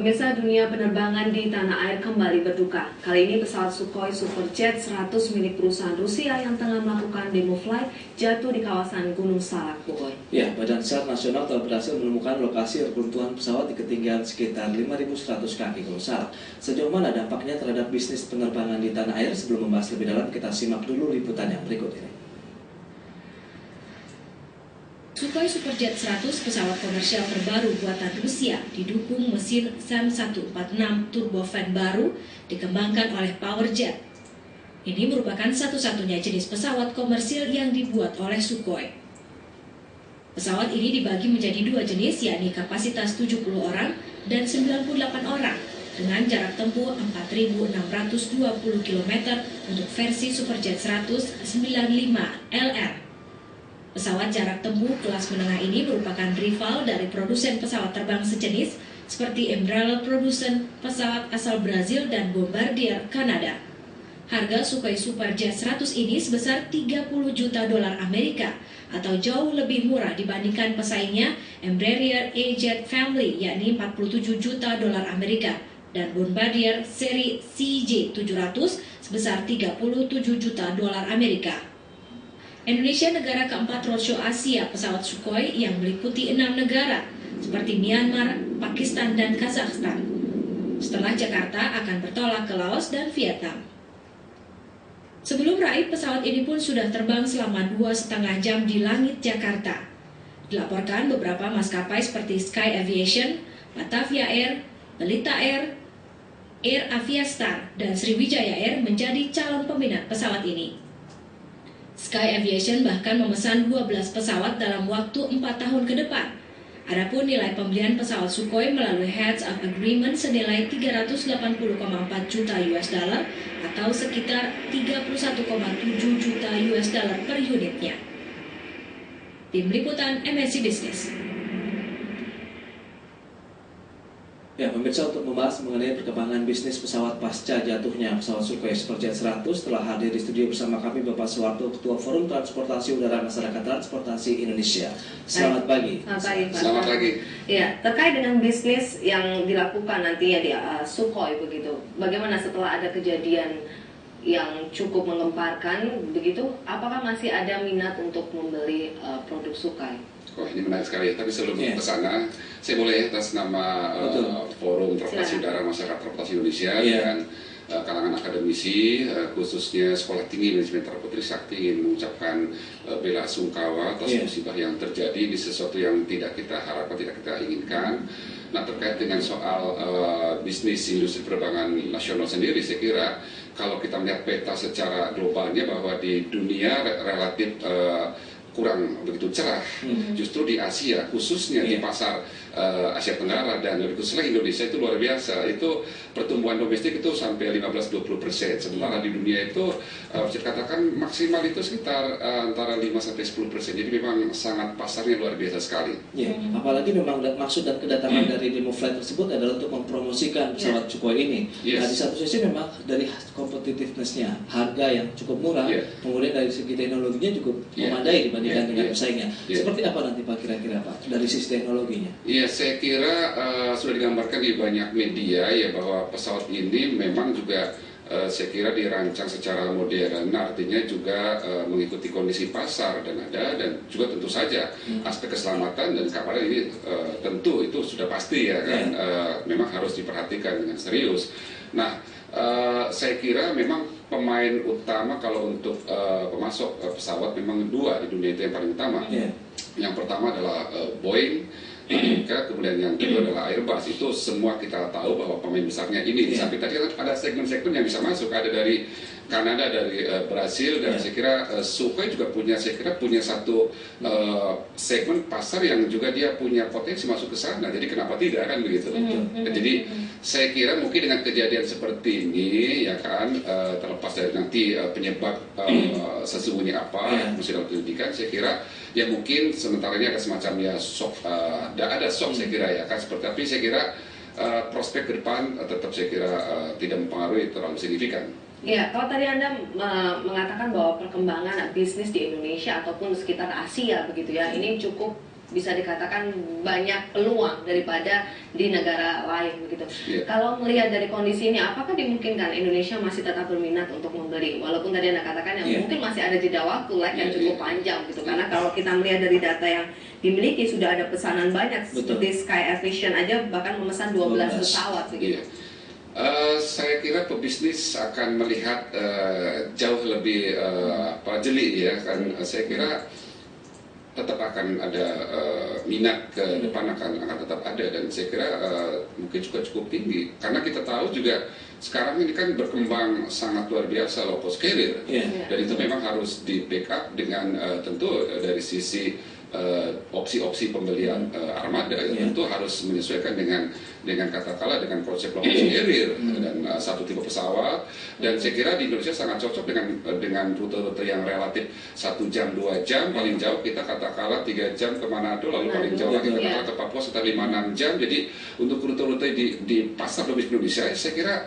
Pemirsa, dunia penerbangan di tanah air kembali berduka. Kali ini pesawat Sukhoi Superjet 100 milik perusahaan Rusia yang tengah melakukan demo flight jatuh di kawasan Gunung Salak, Boy. Ya, Badan SAR Nasional telah berhasil menemukan lokasi reruntuhan pesawat di ketinggian sekitar 5.100 kaki Gunung Salak. Sejauh mana dampaknya terhadap bisnis penerbangan di tanah air? Sebelum membahas lebih dalam, kita simak dulu liputan yang berikut ini. Sukhoi Superjet 100 pesawat komersial terbaru buatan Rusia didukung mesin SAM-146 turbofan baru dikembangkan oleh Powerjet. Ini merupakan satu-satunya jenis pesawat komersil yang dibuat oleh Sukhoi. Pesawat ini dibagi menjadi dua jenis, yakni kapasitas 70 orang dan 98 orang dengan jarak tempuh 4.620 km untuk versi Superjet 100 95 LR. Pesawat jarak tempuh kelas menengah ini merupakan rival dari produsen pesawat terbang sejenis seperti Embraer produsen pesawat asal Brazil dan Bombardier Kanada. Harga Sukhoi Superjet 100 ini sebesar 30 juta dolar Amerika atau jauh lebih murah dibandingkan pesaingnya Embraer E-Jet Family yakni 47 juta dolar Amerika dan Bombardier seri CJ700 sebesar 37 juta dolar Amerika. Indonesia negara keempat roadshow Asia pesawat Sukhoi yang meliputi 6 negara seperti Myanmar, Pakistan, dan Kazakhstan. Setelah Jakarta akan bertolak ke Laos dan Vietnam. Sebelum raih, pesawat ini pun sudah terbang selama 2,5 jam di langit Jakarta. Dilaporkan beberapa maskapai seperti Sky Aviation, Batavia Air, Pelita Air, Air Aviastar, dan Sriwijaya Air menjadi calon peminat pesawat ini. Sky Aviation bahkan memesan 12 pesawat dalam waktu 4 tahun ke depan. Adapun nilai pembelian pesawat Sukhoi melalui Heads of Agreement senilai 380,4 juta US dollar atau sekitar 31,7 juta US dollar per unitnya. Tim Liputan MNC Business. Ya, pemirsa, untuk membahas mengenai perkembangan bisnis pesawat pasca jatuhnya pesawat Sukhoi Superjet 100 telah hadir di studio bersama kami Bapak Suwarto, Ketua Forum Transportasi Udara Masyarakat Transportasi Indonesia. Selamat pagi. Selamat pagi, Pak. Selamat pagi. Ya, terkait dengan bisnis yang dilakukan nantinya di Sukhoi begitu, bagaimana setelah ada kejadian yang cukup menggemparkan begitu, apakah masih ada minat untuk membeli produk Sukhoi? Wah, ini menarik sekali. Tapi sebelum ke sana, saya boleh atas nama Forum Transportasi Udara Masyarakat Transportasi Indonesia dan kalangan akademisi, khususnya Sekolah Tinggi Manajemen Putri Sakti, ingin mengucapkan bela sungkawa atas musibah yang terjadi. Ini sesuatu yang tidak kita harapkan, tidak kita inginkan. Nah, terkait dengan soal bisnis industri penerbangan nasional sendiri, saya kira kalau kita melihat peta secara globalnya bahwa di dunia relatif kurang begitu cerah. Justru di Asia, khususnya di pasar Asia Tenggara dan lebih khususnya Indonesia itu luar biasa. Itu pertumbuhan domestik itu sampai 15-20%. Sementara di dunia itu bisa dikatakan maksimal itu sekitar antara 5-10%. Jadi memang sangat pasarnya luar biasa sekali. Ya, apalagi memang maksud dan kedatangan dari demo flight tersebut adalah untuk mempromosikan pesawat Sukhoi ini. Nah, di satu sisi memang dari competitiveness-nya, harga yang cukup murah, kemudian dari segi teknologinya cukup memadai dibandingkan dengan pesaingnya. Seperti apa nanti Pak kira-kira Pak dari sisi teknologinya? Iya, saya kira sudah digambarkan di banyak media ya bahwa pesawat ini memang juga saya kira dirancang secara modern, artinya juga mengikuti kondisi pasar dan juga tentu saja aspek keselamatan dan keamanan ini tentu itu sudah pasti ya kan, memang harus diperhatikan dengan serius. Nah, saya kira memang pemain utama kalau untuk pemasok pesawat memang dua di dunia itu yang paling utama. Yang pertama adalah Boeing, Amerika, kemudian yang kedua adalah Airbus. Itu semua kita tahu bahwa pemain besarnya ini. Tapi tadi ada segmen-segmen yang bisa masuk, ada dari Kanada, dari Brasil, dan saya kira Sukhoi juga punya, saya kira punya satu segmen pasar yang juga dia punya potensi masuk ke sana. Jadi kenapa tidak kan begitu? Jadi saya kira mungkin dengan kejadian seperti ini ya kan, terlepas dari nanti penyebab sesungguhnya apa masih dalam penyelidikan, saya kira ya mungkin sementara ini ada semacam ya shock, ada shock saya kira ya kan seperti, tapi saya kira prospek ke depan tetap saya kira tidak mempengaruhi terlalu signifikan. Ya, kalau tadi Anda mengatakan bahwa perkembangan bisnis di Indonesia ataupun sekitar Asia begitu ya, ini cukup bisa dikatakan banyak peluang daripada di negara lain begitu. Kalau melihat dari kondisi ini, apakah dimungkinkan Indonesia masih tetap berminat untuk membeli? Walaupun tadi Anda katakan yang mungkin masih ada jeda waktu yang cukup panjang gitu. Karena kalau kita melihat dari data yang dimiliki sudah ada pesanan banyak. Seperti Sky Aviation aja bahkan memesan 12 pesawat begitu. Saya kira pebisnis akan melihat jauh lebih jeli ya kan. Saya kira tetap akan ada minat ke depan akan tetap ada, dan saya kira mungkin juga cukup tinggi karena kita tahu juga sekarang ini kan berkembang sangat luar biasa low cost carrier, dan itu memang harus di backup dengan tentu dari sisi opsi-opsi pembelian armada tentu harus menyesuaikan dengan katakanlah dengan konsep low cost carrier dan satu tipe pesawat, dan saya kira di Indonesia sangat cocok dengan rute-rute yang relatif 1 jam 2 jam, paling jauh kita katakanlah 3 jam ke Manado, lalu paling jauh lagi katakanlah ke Papua sekitar 5-6 jam. Jadi untuk rute-rute di pasar domestik Indonesia saya kira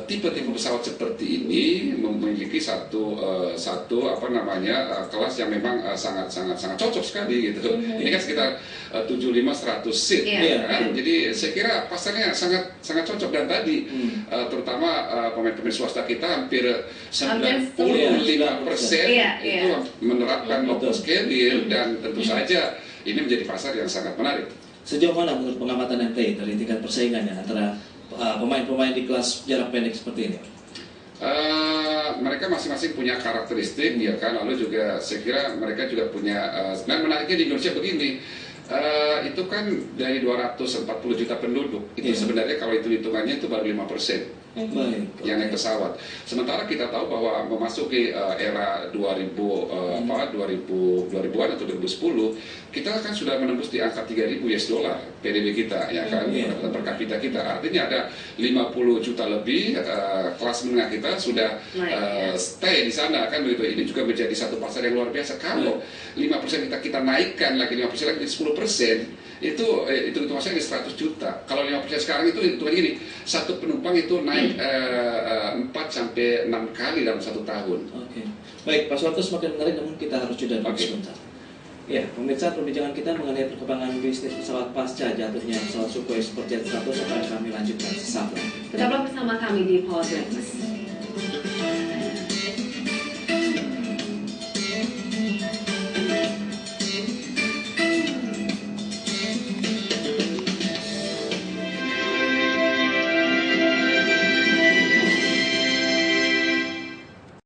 tipe-tipe pesawat seperti ini memiliki satu kelas yang memang sangat cocok sekali gitu. Ini kan sekitar 75-100 seat kan? Jadi saya kira pasarnya sangat cocok, dan tadi terutama pemain-pemain swasta kita hampir 95% itu menerapkan low cost carrier, dan tentu saja ini menjadi pasar yang sangat menarik. Sejauh mana menurut pengamatan MTI dari tingkat persaingannya antara pemain-pemain di kelas jarak pendek seperti ini? Mereka masing-masing punya karakteristik ya kan, lalu juga saya kira mereka juga punya dan menariknya di Indonesia begini, itu kan dari 240 juta penduduk itu sebenarnya kalau itu hitungannya itu baru 5% yang naik pesawat. Sementara kita tahu bahwa memasuki era 2000-an atau 2010 kita kan sudah menembus di angka 3.000 US dollar PDB kita ya kan, pendapatan per kapita kita. Artinya ada 50 juta lebih kelas menengah kita sudah stay di sana kan begitu. Ini juga menjadi satu pasar yang luar biasa. Kalau 5% kita naikkan lagi 5% lagi 10%, itu maksudnya 100 juta. Kalau 5% sekarang itu hitungan gini, satu penumpang itu naik 4 sampai 6 kali dalam 1 tahun. Baik, Pak Suwarto, semakin menarik, namun kita harus jeda dulu sebentar. Ya, pemirsa, perbincangan kita mengenai perkembangan bisnis pesawat pasca jatuhnya pesawat Sukhoi Superjet 100 akan kami lanjutkan sesaat lagi. Tetaplah bersama kami di Power Breakfast.